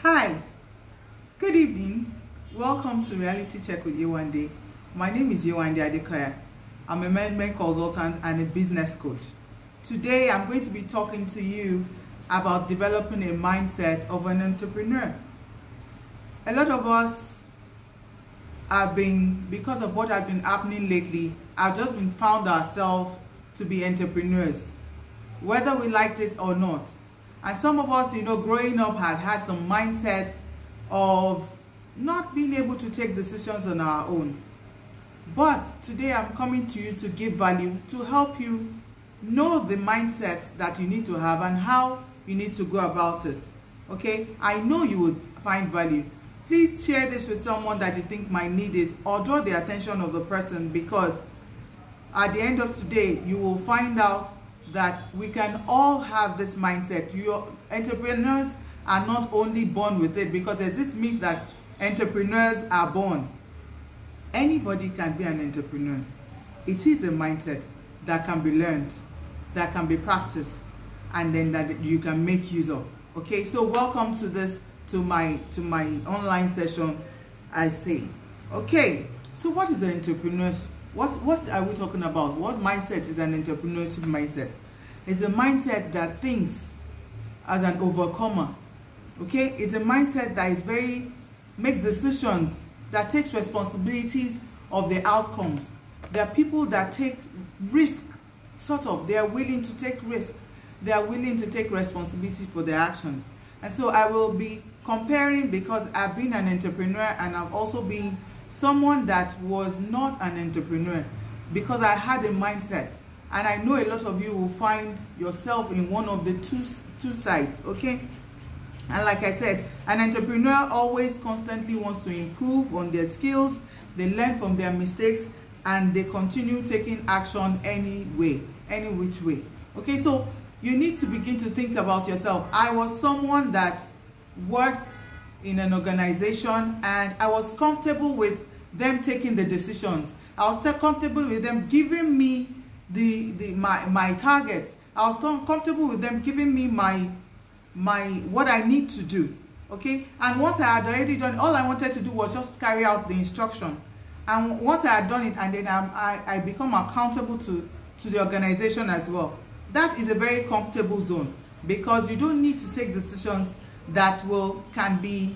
Hi, good evening. Welcome to Reality Check with YEWANDE. My name is YEWANDE ADEKOYA. I'm a management consultant and a business coach. Today, I'm going to be talking to you about developing a mindset of an entrepreneur. A lot of us have been, because of what has been happening lately, have just been found ourselves to be entrepreneurs, whether we liked it or not. And some of us, growing up had some mindsets of not being able to take decisions on our own. But today I'm coming to you to give value, to help you know the mindset that you need to have and how you need to go about it. Okay? I know you would find value. Please share this with someone that you think might need it, or draw the attention of the person, because at the end of today, you will find out that we can all have this mindset. Your entrepreneurs are not only born with it, because there's this myth that entrepreneurs are born. Anybody can be an entrepreneur. It is a mindset that can be learned, that can be practiced, and then that you can make use of. Okay, so welcome to my online session, I say. Okay, so what is an entrepreneur? What are we talking about? What mindset is an entrepreneurship mindset? It's a mindset that thinks as an overcomer. Okay, it's a mindset that is makes decisions, that takes responsibilities of the outcomes. There are people that take risk, they are willing to take risk. They are willing to take responsibility for their actions. And so I will be comparing, because I've been an entrepreneur and I've also been someone that was not an entrepreneur, because I had a mindset. And I know a lot of you will find yourself in one of the two sides, okay? And like I said, an entrepreneur always constantly wants to improve on their skills. They learn from their mistakes and they continue taking action any which way. Okay, so you need to begin to think about yourself. I was someone that worked in an organization and I was comfortable with them taking the decisions. I was comfortable with them giving me my targets. I was comfortable with them giving me my what I need to do. Okay, and once I had already done, all I wanted to do was just carry out the instruction. And once I had done it, and then I become accountable to the organization as well. That is a very comfortable zone, because you don't need to take decisions that can be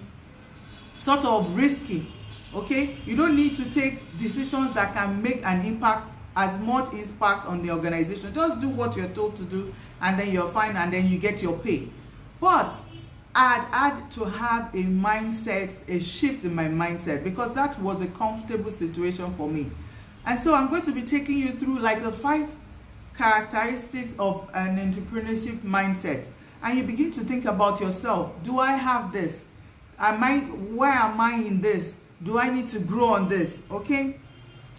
sort of risky. Okay, you don't need to take decisions that can make an impact, as much impact on the organization. Just do what you're told to do, and then you're fine, and then you get your pay. But I had to have a mindset, a shift in my mindset, because that was a comfortable situation for me. And so I'm going to be taking you through like the 5 characteristics of an entrepreneurship mindset. And you begin to think about yourself. Do I have this? Where am I in this? Do I need to grow on this? Okay?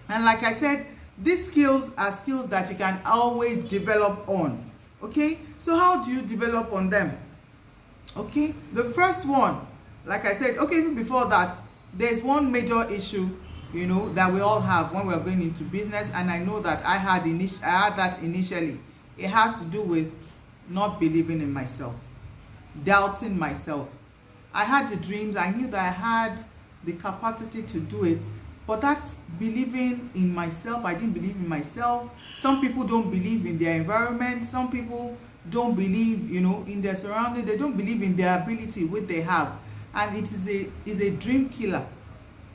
And like I said, these skills are skills that you can always develop on. Okay? So how do you develop on them? Okay? The first one, like I said, okay, even before that, there's one major issue, that we all have when we're going into business. And I know that I had that initially. It has to do with not believing in myself, doubting myself. I had the dreams. I knew that I had the capacity to do it, but that's believing in myself. I didn't believe in myself. Some people don't believe in their environment. Some people don't believe, in their surroundings. They don't believe in their ability, what they have, and it is a dream killer.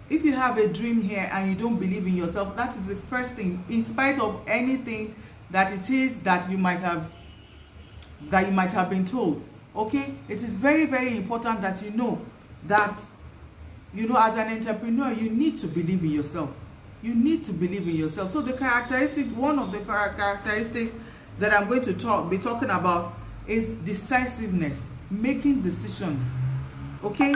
If you have a dream here and you don't believe in yourself, that is the first thing, in spite of anything that it is that you might have been told. Okay, it is very, very important that you know that, as an entrepreneur, you need to believe in yourself. You need to believe in yourself. So one of the characteristics that I'm going to be talking about is decisiveness, making decisions. Okay,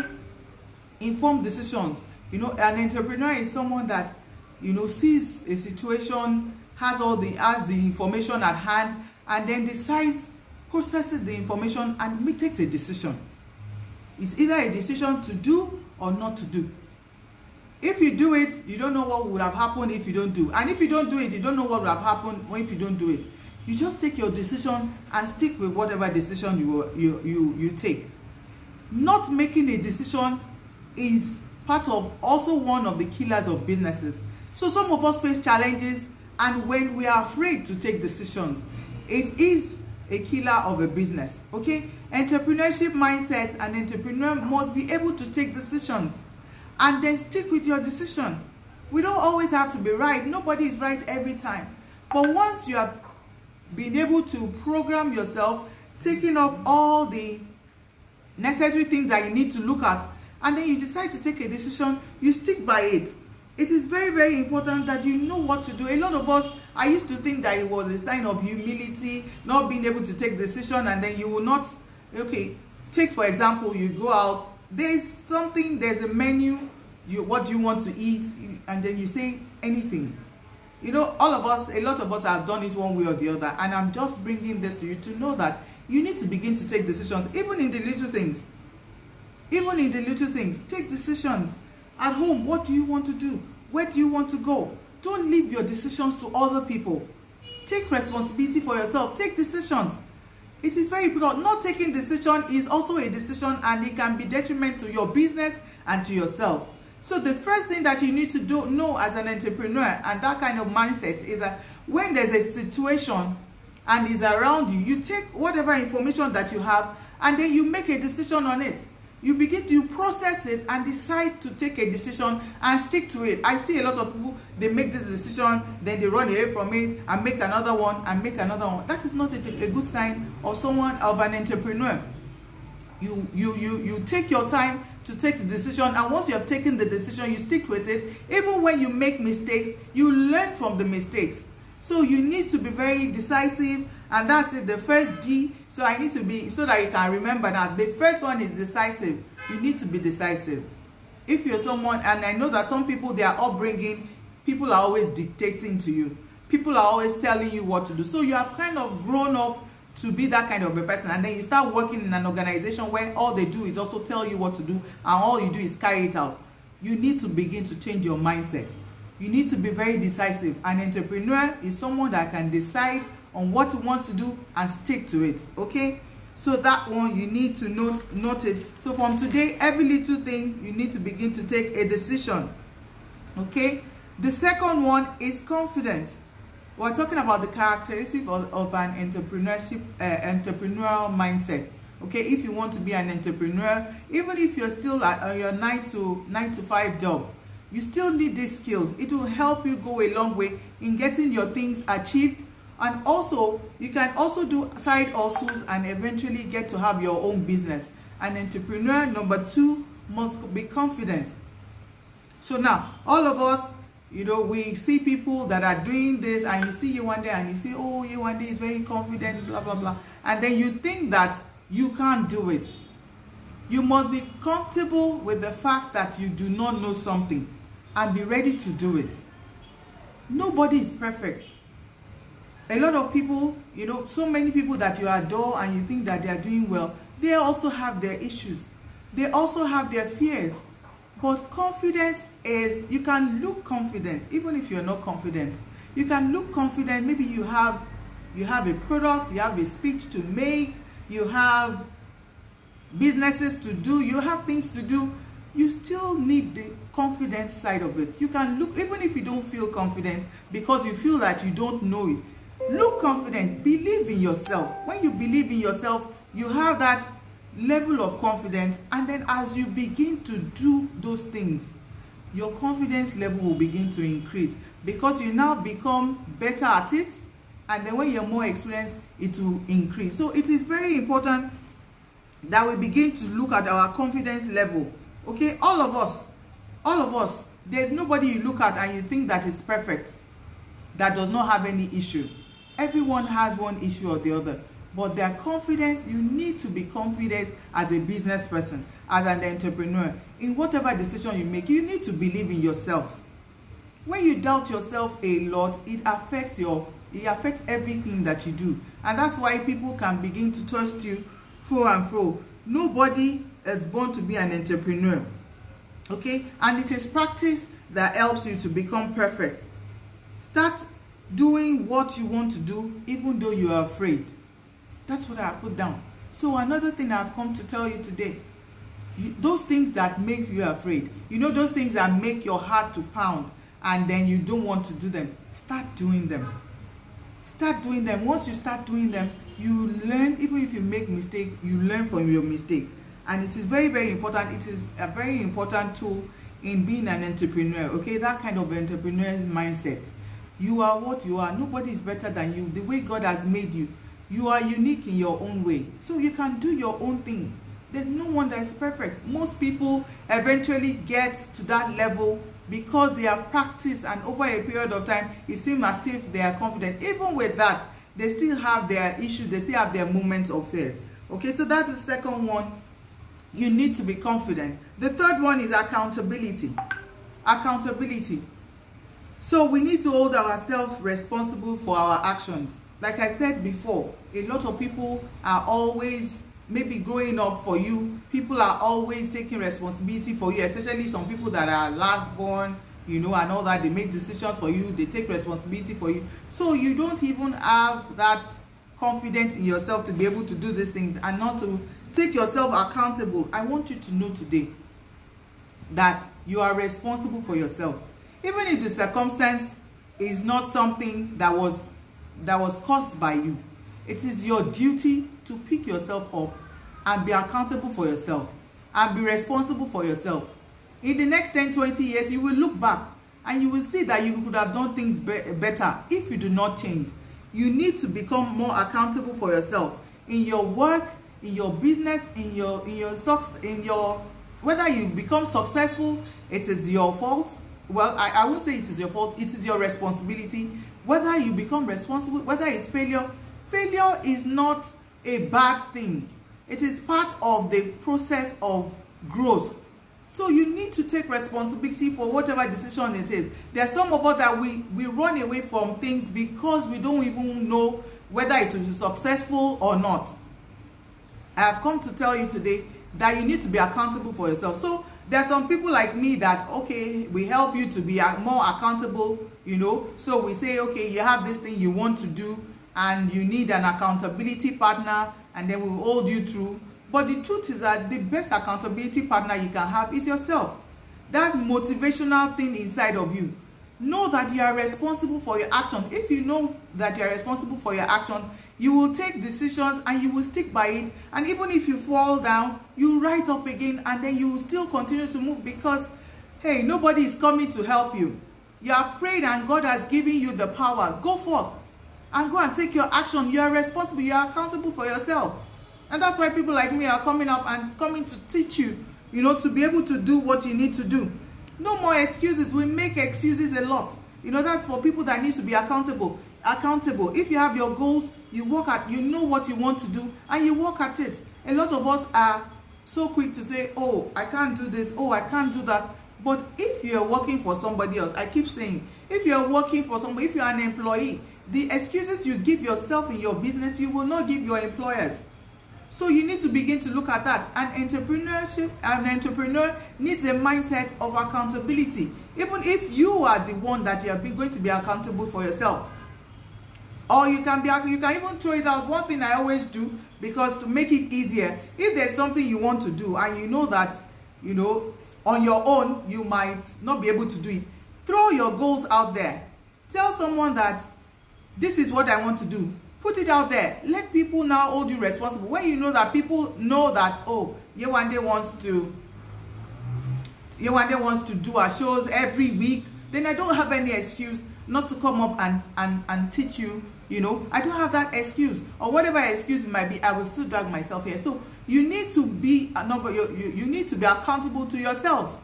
informed decisions. An entrepreneur is someone that sees a situation, has the information at hand, and then processes the information and takes a decision. It's either a decision to do or not to do. If you do it, you don't know what would have happened if you don't do. And if you don't do it, you don't know what would have happened if you don't do it. You just take your decision and stick with whatever decision you take. Not making a decision is part of also one of the killers of businesses. So some of us face challenges, and when we are afraid to take decisions, it is a killer of a business. Okay, entrepreneurship mindset, an entrepreneur must be able to take decisions and then stick with your decision. We don't always have to be right. Nobody is right every time. But once you have been able to program yourself, taking up all the necessary things that you need to look at, and then you decide to take a decision, you stick by it. It is very, very important that you know what to do. A lot of us, I used to think that it was a sign of humility, not being able to take decision, and then you will not, okay, take for example, you go out, there's a menu, what do you want to eat, and then you say anything. You know, all of us, a lot of us have done it one way or the other, and I'm just bringing this to you to know that you need to begin to take decisions, even in the little things. Even in the little things, take decisions. At home, what do you want to do? Where do you want to go? Don't leave your decisions to other people. Take responsibility for yourself. Take decisions. It is very important. Not taking decision is also a decision, and it can be detriment to your business and to yourself. So the first thing that you need to know as an entrepreneur, and that kind of mindset, is that when there's a situation and is around you, you take whatever information that you have and then you make a decision on it. You begin to process it and decide to take a decision and stick to it. I see a lot of people, they make this decision, then they run away from it and make another one and make another one. That is not a good sign of someone, of an entrepreneur. You take your time to take the decision, and once you have taken the decision, you stick with it. Even when you make mistakes, you learn from the mistakes. So you need to be very decisive, and that's it, the first D. So I need to be, so that you can remember that the first one is decisive. You need to be decisive. If you're someone, and I know that some people, their upbringing, people are always dictating to you. People are always telling you what to do. So you have kind of grown up to be that kind of a person, and then you start working in an organization where all they do is also tell you what to do, and all you do is carry it out. You need to begin to change your mindset. You need to be very decisive. An entrepreneur is someone that can decide on what he wants to do and stick to it. Okay, so that one you need to note it. So from today, every little thing you need to begin to take a decision. Okay, the second one is confidence. We're talking about the characteristics of an entrepreneurial mindset. Okay, if you want to be an entrepreneur, even if you're still at your 9 to 5 job, you still need these skills. It will help you go a long way in getting your things achieved, and also you can also do side hustles and eventually get to have your own business. An entrepreneur, number 2, must be confident. So now, all of us, you know, we see people that are doing this, and you see YEWANDE and you say, oh, YEWANDE is very confident, blah, blah, blah. And then you think that you can't do it. You must be comfortable with the fact that you do not know something and be ready to do it. Nobody is perfect. A lot of people, you know, so many people that you adore and you think that they are doing well, they also have their issues. They also have their fears. But confidence is, you can look confident even if you're not confident. You can look confident. Maybe you have a product, you have a speech to make, you have businesses to do, you have things to do. You still need the confident side of it. You can look, even if you don't feel confident because you feel that you don't know it, look confident. Believe in yourself. When you believe in yourself, you have that level of confidence, and then as you begin to do those things, your confidence level will begin to increase because you now become better at it, and then when you're more experienced, it will increase. So it is very important that we begin to look at our confidence level. Okay, all of us, there's nobody you look at and you think that is perfect, that does not have any issue. Everyone has one issue or the other, but their confidence, you need to be confident as a business person, as an entrepreneur. In whatever decision you make, you need to believe in yourself. When you doubt yourself a lot, it affects everything that you do, and that's why people can begin to trust you fro and fro. Nobody is born to be an entrepreneur. Okay, and it is practice that helps you to become perfect. Start doing what you want to do even though you are afraid. That's what I put down. So another thing I've come to tell you today, those things that make you afraid, those things that make your heart to pound, and then you don't want to do them, start doing them. Start doing them. Once you start doing them, you learn. Even if you make mistake, you learn from your mistake. And it is very, very important. It is a very important tool in being an entrepreneur. Okay, that kind of entrepreneurial mindset. You are what you are. Nobody is better than you. The way God has made you, you are unique in your own way. So you can do your own thing. There's no one that is perfect. Most people eventually get to that level because they have practiced, and over a period of time, it seems as if they are confident. Even with that, they still have their issues. They still have their moments of fear. Okay, so that's the second one. You need to be confident. The third one is accountability. Accountability. So we need to hold ourselves responsible for our actions. Like I said before, a lot of people are always, maybe growing up for you, people are always taking responsibility for you, especially some people that are last born, and all that. They make decisions for you, they take responsibility for you. So you don't even have that confidence in yourself to be able to do these things and not to take yourself accountable. I want you to know today that you are responsible for yourself. Even if the circumstance is not something that was caused by you, it is your duty to pick yourself up and be accountable for yourself and be responsible for yourself. In the next 10-20 years, you will look back and you will see that you could have done things better if you do not change. You need to become more accountable for yourself in your work, in your business, in your whether you become successful. It is your fault. Well, I won't say it is your fault. It is your responsibility. Whether you become responsible, whether it's failure is not a bad thing. It is part of the process of growth. So you need to take responsibility for whatever decision it is. There are some of us that we run away from things because we don't even know whether it will be successful or not. I have come to tell you today that you need to be accountable for yourself. So there are some people like me that, okay, we help you to be more accountable, So we say, okay, you have this thing you want to do and you need an accountability partner, and then we'll hold you through. But the truth is that the best accountability partner you can have is yourself. That motivational thing inside of you. Know that you are responsible for your actions. If you know that you are responsible for your actions, you will take decisions and you will stick by it. And even if you fall down, you rise up again, and then you will still continue to move because, hey, nobody is coming to help you. You have prayed and God has given you the power. Go forth and go and take your action. You are responsible. You are accountable for yourself. And that's why people like me are coming up and coming to teach you, to be able to do what you need to do. No more excuses. We make excuses a lot. That's for people that need to be accountable. If you have your goals, you know what you want to do, and you work at it. A lot of us are so quick to say, oh, I can't do this, oh, I can't do that. But if you're working for somebody else, I keep saying, if you're working for somebody, if you're an employee, the excuses you give yourself in your business, you will not give your employers. So you need to begin to look at that. An entrepreneur needs a mindset of accountability. Even if you are the one that you are going to be accountable for yourself. Or you can even throw it out. One thing I always do, because to make it easier, if there's something you want to do and you know that, on your own, you might not be able to do it, throw your goals out there. Tell someone that this is what I want to do. Put it out there. Let people now hold you responsible. When you know that people know that, oh, YEWANDE wants to do our shows every week, then I don't have any excuse not to come up and teach you. I don't have that excuse, or whatever excuse it might be, I will still drag myself here. So you need to be you need to be accountable to yourself,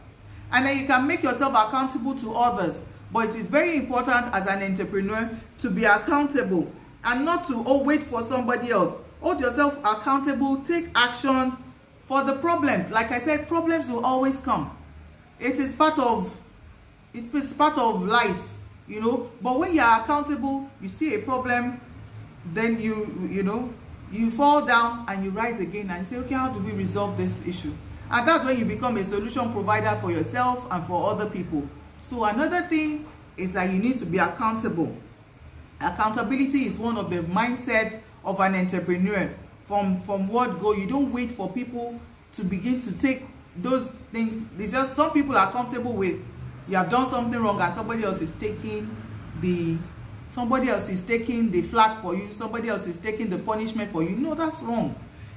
and then you can make yourself accountable to others. But it is very important as an entrepreneur to be accountable and not to wait for somebody else. Hold yourself accountable. Take action for the problems. Like I said, problems will always come. It is part of life. But when you are accountable, you see a problem, then you fall down and you rise again and you say, okay, how do we resolve this issue? And that's when you become a solution provider for yourself and for other people. So another thing is that you need to be accountable. Accountability is one of the mindset of an entrepreneur. From what go, you don't wait for people to begin to take those things. It's just some people are comfortable with you have done something wrong and somebody else is taking the flag for you, somebody else is taking the punishment for you. No, that's wrong.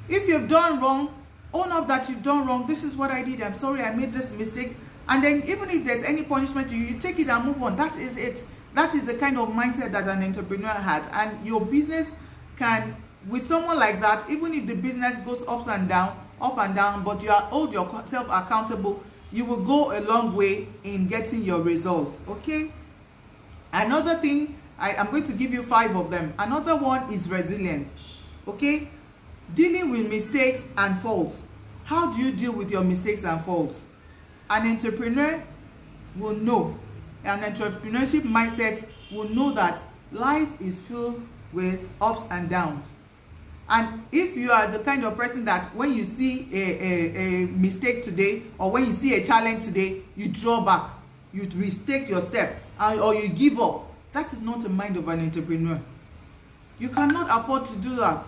If you've done wrong, own up that you've done wrong. This is what I did, I'm sorry, I made this mistake. And then even if there's any punishment to you, you take it and move on. That is it. That is the kind of mindset that an entrepreneur has. And your business can, with someone like that, even if the business goes up and down, but you hold yourself accountable, you will go a long way in getting your results. Okay? Another thing, I'm going to give you 5 of them. Another one is resilience. Okay? Dealing with mistakes and faults. How do you deal with your mistakes and faults? An entrepreneur will know, an entrepreneurship mindset will know that life is filled with ups and downs. And if you are the kind of person that when you see a mistake today, or when you see a challenge today, you draw back, you retake your step, or you give up, that is not the mind of an entrepreneur. You cannot afford to do that.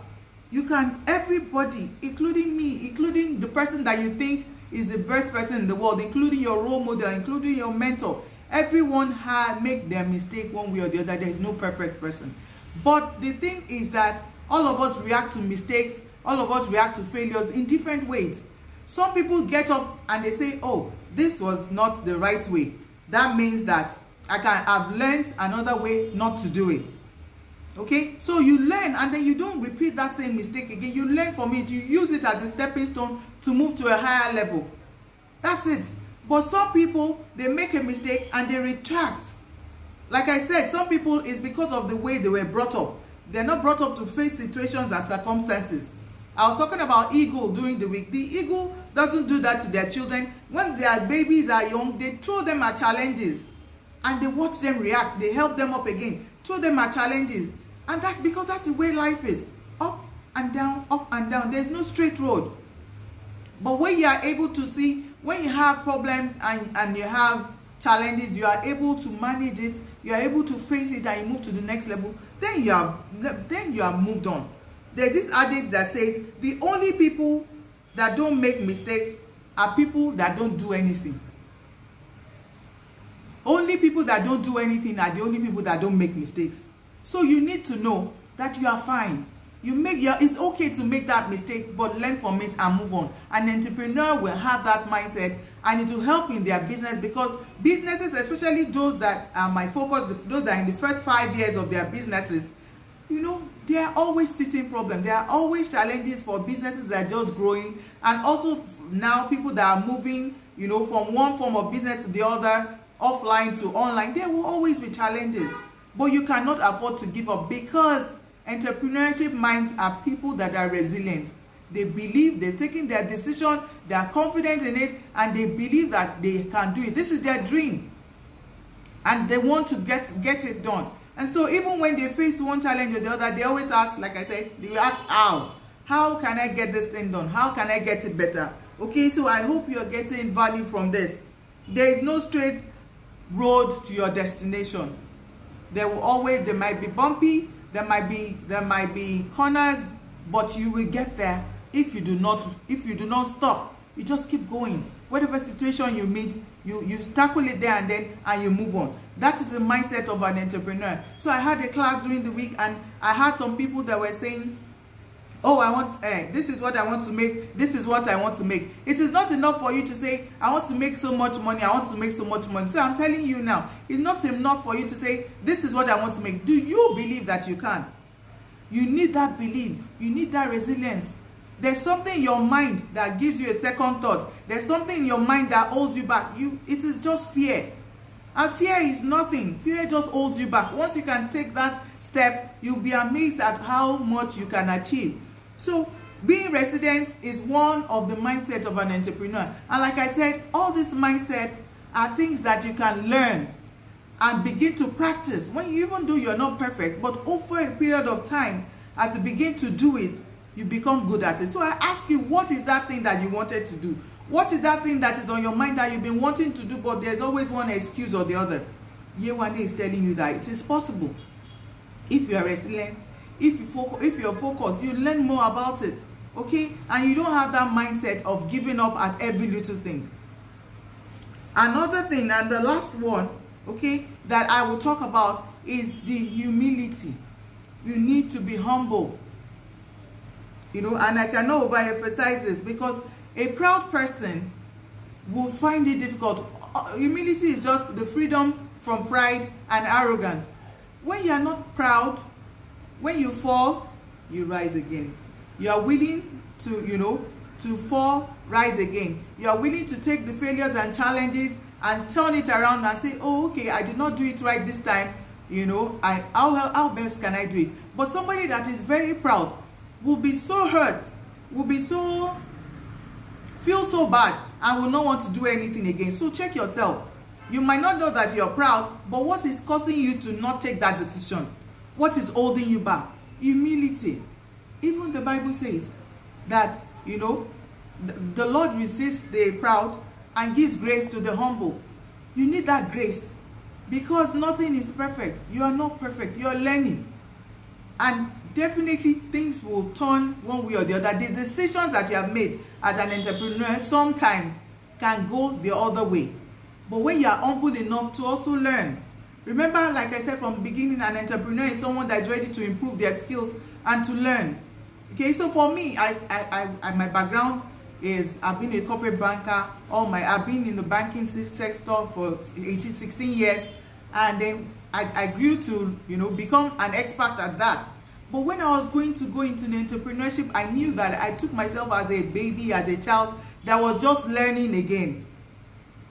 You can, everybody, including me, including the person that you think is the best person in the world, including your role model, including your mentor, everyone make their mistake one way or the other. There is no perfect person. But the thing is that all of us react to mistakes, all of us react to failures in different ways. Some people get up and they say, oh, this was not the right way. That means that I've learned another way not to do it. Okay, so you learn and then you don't repeat that same mistake again. You learn from it, you use it as a stepping stone to move to a higher level. That's it. But some people, they make a mistake and they retract. Like I said, some people, it's because of the way they were brought up. They're not brought up to face situations and circumstances. I was talking about eagle during the week. The eagle doesn't do that to their children. When their babies are young, they throw them at challenges and they watch them react. They help them up again, throw them at challenges. And that's because that's the way life is. Up and down, up and down. There's no straight road. But when you are able to see, when you have problems and you have challenges, you are able to manage it, you are able to face it and you move to the next level, then you are moved on. There's this adage that says the only people that don't make mistakes are people that don't do anything. Only people that don't do anything are the only people that don't make mistakes. So you need to know that you are fine. It's okay to make that mistake, but learn from it and move on. An entrepreneur will have that mindset and it will help in their business, because businesses, especially those that are my focus, those that are in the first 5 years of their businesses, you know, there are always teething problems. There are always challenges for businesses that are just growing. And also now people that are moving, you know, from one form of business to the other, offline to online, there will always be challenges. But you cannot afford to give up, because entrepreneurship minds are people that are resilient. They believe, they've taken their decision, they are confident in it, and they believe that they can do it. This is their dream. And they want to get it done. And so even when they face one challenge or the other, they always ask, like I said, they will ask how. How can I get this thing done? How can I get it better? Okay, so I hope you're getting value from this. There is no straight road to your destination. There might be bumpy, there might be corners, but you will get there if you do not stop. You just keep going. Whatever situation you meet, you tackle it there and then, and you move on. That is the mindset of an entrepreneur. So I had a class during the week and I had some people that were saying, oh, this is what I want to make, this is what I want to make. It is not enough for you to say, I want to make so much money, I want to make so much money. So I'm telling you now, it's not enough for you to say, this is what I want to make. Do you believe that you can? You need that belief. You need that resilience. There's something in your mind that gives you a second thought. There's something in your mind that holds you back. It is just fear. And fear is nothing. Fear just holds you back. Once you can take that step, you'll be amazed at how much you can achieve. So being resilient is one of the mindset of an entrepreneur. And like I said, all these mindsets are things that you can learn and begin to practice. When you, even though you're not perfect, but over a period of time, as you begin to do it, you become good at it. So I ask you, what is that thing that you wanted to do? What is that thing that is on your mind that you've been wanting to do, but there's always one excuse or the other? YEWANDE is telling you that it is possible. If you are resilient, if you're focused, you learn more about it. okay? And you don't have that mindset of giving up at every little thing. Another thing, and the last one, okay, that I will talk about is the humility. You need to be humble, you know, and I cannot overemphasize this, because a proud person will find it difficult. Humility is just the freedom from pride and arrogance. When you are not proud, when you fall, you rise again. You are willing to, you know, to fall, rise again. You are willing to take the failures and challenges and turn it around and say, oh, okay, I did not do it right this time, you know, how best can I do it? But somebody that is very proud will be so hurt, will be so, feel so bad, and will not want to do anything again. So check yourself. You might not know that you're proud, but what is causing you to not take that decision? What is holding you back? Humility. Even the Bible says that, you know, the Lord resists the proud and gives grace to the humble. You need that grace, because nothing is perfect. You are not perfect. You are learning. And definitely things will turn one way or the other. The decisions that you have made as an entrepreneur sometimes can go the other way. But when you are humble enough to also learn, remember, like I said from the beginning, an entrepreneur is someone that is ready to improve their skills and to learn. Okay, so for me, my background is I've been a corporate banker. I've been in the banking sector for 16 years, and then I grew to, you know, become an expert at that. But when I was going to go into the entrepreneurship, I knew that I took myself as a baby, as a child that was just learning again.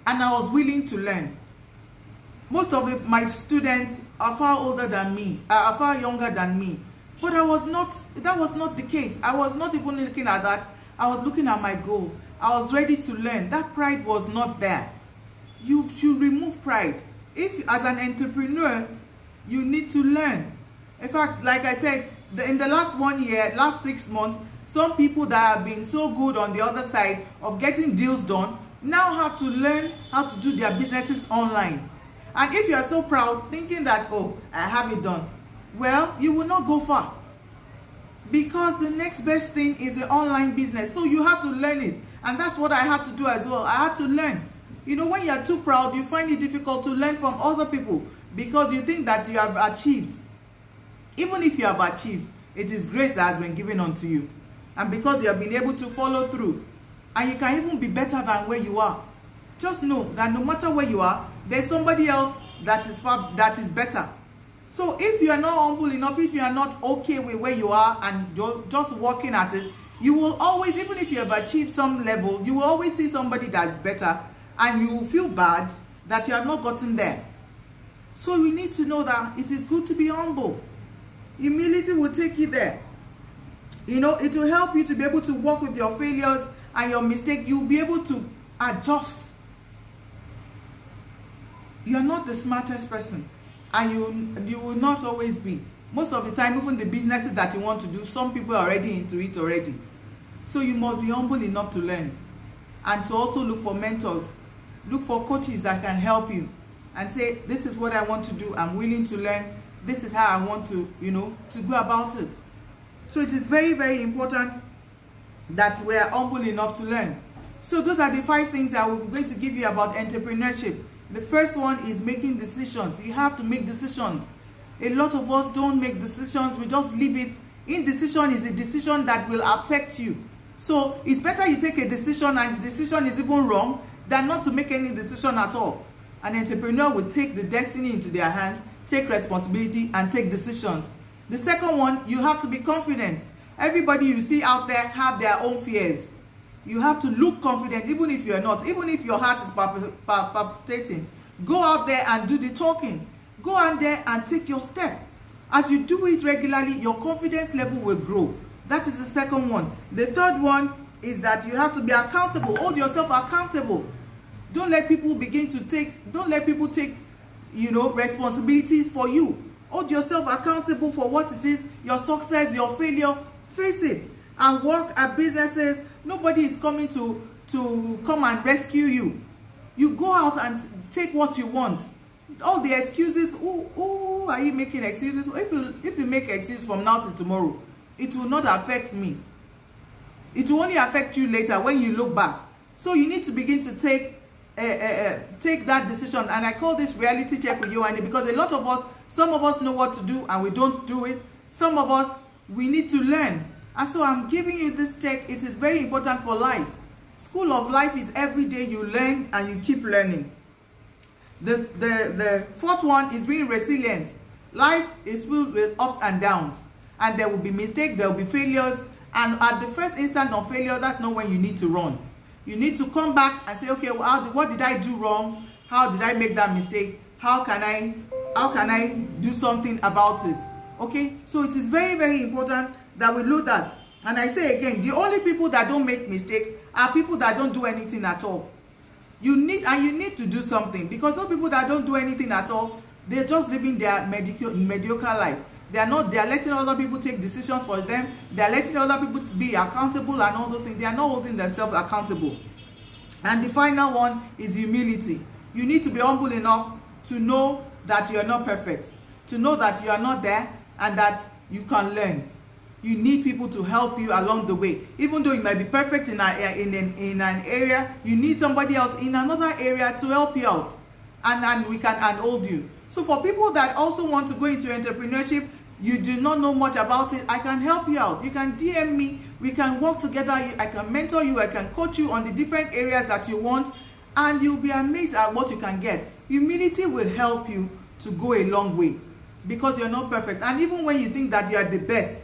And I was willing to learn. Most of my students are far older than me, are far younger than me. But that was not the case. I was not even looking at that. I was looking at my goal. I was ready to learn. That pride was not there. You should remove pride. If, as an entrepreneur, you need to learn. In fact, like I said, in the last 1 year, last 6 months, some people that have been so good on the other side of getting deals done now have to learn how to do their businesses online. And if you are so proud, thinking that, oh, I have it done, well, you will not go far. Because the next best thing is the online business. So you have to learn it. And that's what I had to do as well. I had to learn. You know, when you are too proud, you find it difficult to learn from other people, because you think that you have achieved. Even if you have achieved, it is grace that has been given unto you. And because you have been able to follow through, and you can even be better than where you are. Just know that no matter where you are, there's somebody else that is better. So if you are not humble enough, if you are not okay with where you are and you're just working at it, you will always, even if you have achieved some level, you will always see somebody that's better, and you will feel bad that you have not gotten there. So we need to know that it is good to be humble. Humility will take you there. You know, it will help you to be able to work with your failures and your mistakes. You'll be able to adjust. You are not the smartest person, and you will not always be. Most of the time, even the businesses that you want to do, some people are already into it already. So you must be humble enough to learn, and to also look for mentors, look for coaches that can help you, and say, this is what I want to do, I'm willing to learn, this is how I want to, you know, to go about it. So it is very, very important that we are humble enough to learn. So those are the 5 things that I'm going to give you about entrepreneurship. The first one is making decisions. You have to make decisions. A lot of us don't make decisions. We just leave it. Indecision is a decision that will affect you. So it's better you take a decision and the decision is even wrong than not to make any decision at all. An entrepreneur will take the destiny into their hands, take responsibility, and take decisions. The second one, you have to be confident. Everybody you see out there have their own fears. You have to look confident, even if you are not, even if your heart is palpitating. Go out there and do the talking. Go out there and take your step. As you do it regularly, your confidence level will grow. That is the second one. The third one is that you have to be accountable. Hold yourself accountable. Don't let people take, you know, responsibilities for you. Hold yourself accountable for what it is, your success, your failure. Face it. And work at businesses. Nobody is coming to come and rescue you. You go out and take what you want. All the excuses, oh, are you making excuses? If you make excuses from now to tomorrow, it will not affect me. It will only affect you later when you look back. So you need to begin to take that decision. And I call this reality check with YEWANDE, because a lot of us, some of us know what to do and we don't do it. Some of us, we need to learn. And so I'm giving you this check. It is very important for life. School of life is every day you learn and you keep learning. The fourth one is being resilient. Life is filled with ups and downs, and there will be mistakes, there will be failures, and at the first instant of failure, that's not when you need to run. You need to come back and say, okay, well, what did I do wrong? How did I make that mistake? How can I do something about it? Okay, so it is very, very important that we look at. And I say again, the only people that don't make mistakes are people that don't do anything at all. You need to do something, because those people that don't do anything at all, they're just living their mediocre life. They are letting other people take decisions for them. They are letting other people be accountable and all those things. They are not holding themselves accountable. And the final one is humility. You need to be humble enough to know that you are not perfect, to know that you are not there, and that you can learn. You need people to help you along the way. Even though you might be perfect in an area, you need somebody else in another area to help you out, and we can hold you. So for people that also want to go into entrepreneurship, you do not know much about it, I can help you out. You can DM me, we can work together. I can mentor you, I can coach you on the different areas that you want, and you'll be amazed at what you can get. Humility will help you to go a long way, because you're not perfect. And even when you think that you are the best,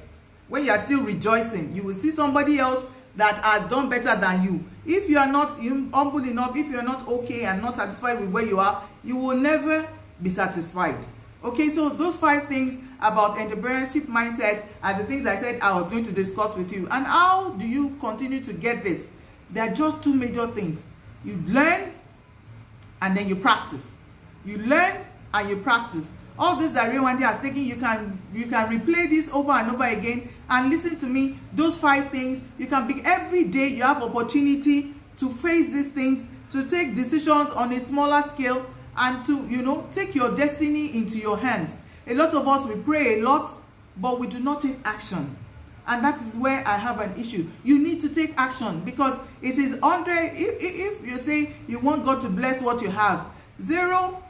when you are still rejoicing, you will see somebody else that has done better than you. If you are not humble enough, if you are not okay and not satisfied with where you are, you will never be satisfied. Okay, so those 5 things about entrepreneurship mindset are the things I said I was going to discuss with you. And how do you continue to get this? There are just 2 major things. You learn and then you practice. You learn and you practice. All this that YEWANDE has taken, you can replay this over and over again and listen to me. Those 5 things, you can be every day. You have opportunity to face these things, to take decisions on a smaller scale, and to take your destiny into your hands. A lot of us, we pray a lot, but we do not take action, and that is where I have an issue. You need to take action, because it is if you say you want God to bless what you have, 0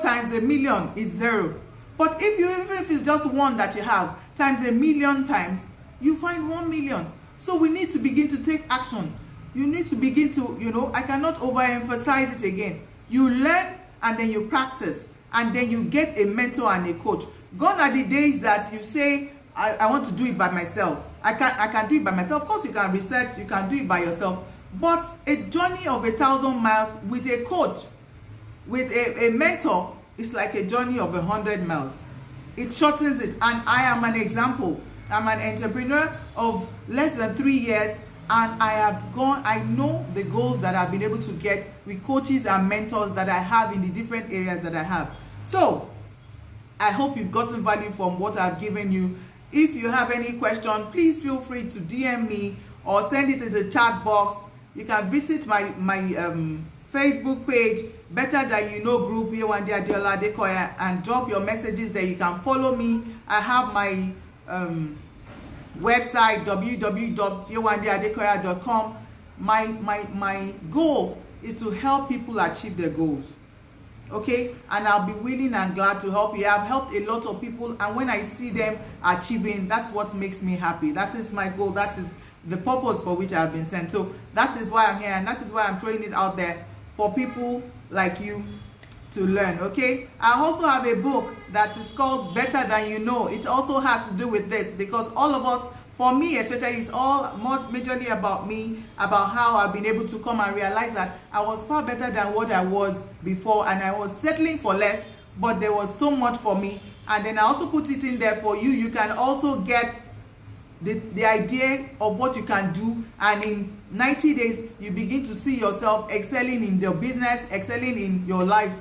times a million is 0. But even if it's just 1 that you have times a million times, you find 1 million. So we need to begin to take action. You need to begin to, I cannot overemphasize it again. You learn and then you practice, and then you get a mentor and a coach. Gone are the days that you say, I want to do it by myself. I can do it by myself. Of course, you can research, you can do it by yourself. But a journey of 1,000 miles with a coach, with a mentor, is like a journey of 100 miles. It shortens it. And I am an example. I'm an entrepreneur of less than 3 years, and I know the goals that I've been able to get with coaches and mentors that I have in the different areas that I have. So I hope you've gotten value from what I've given you. If you have any question, please feel free to DM me or send it in the chat box. You can visit my Facebook page, Better Than You Know Group, YEWANDE ADEOLA ADEKOYA, and drop your messages there. You can follow me. I have my website, www.yewandeadekoya.com. My goal is to help people achieve their goals. Okay, and I'll be willing and glad to help you. I've helped a lot of people, and when I see them achieving, that's what makes me happy. That is my goal. That is the purpose for which I've been sent. So that is why I'm here, and that is why I'm throwing it out there for people like you to learn. Okay, I also have a book that is called Better Than You Know. It also has to do with this, because all of us, for me especially, it's all majorly about me, about how I've been able to come and realize that I was far better than what I was before, and I was settling for less, but there was so much for me. And then I also put it in there for you. You can also get the idea of what you can do, and in 90 days you begin to see yourself excelling in your business, excelling in your life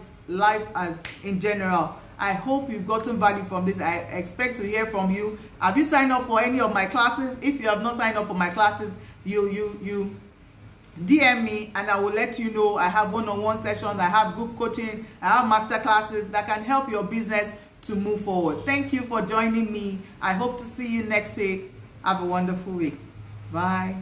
as in general. I hope you've gotten value from this. I expect to hear from you. Have you signed up for any of my classes? If you have not signed up for my classes, you DM me and I will let you know. I have one-on-one sessions, I have group coaching, I have master classes that can help your business to move forward. Thank you for joining me. I hope to see you next week. Have a wonderful week. Bye.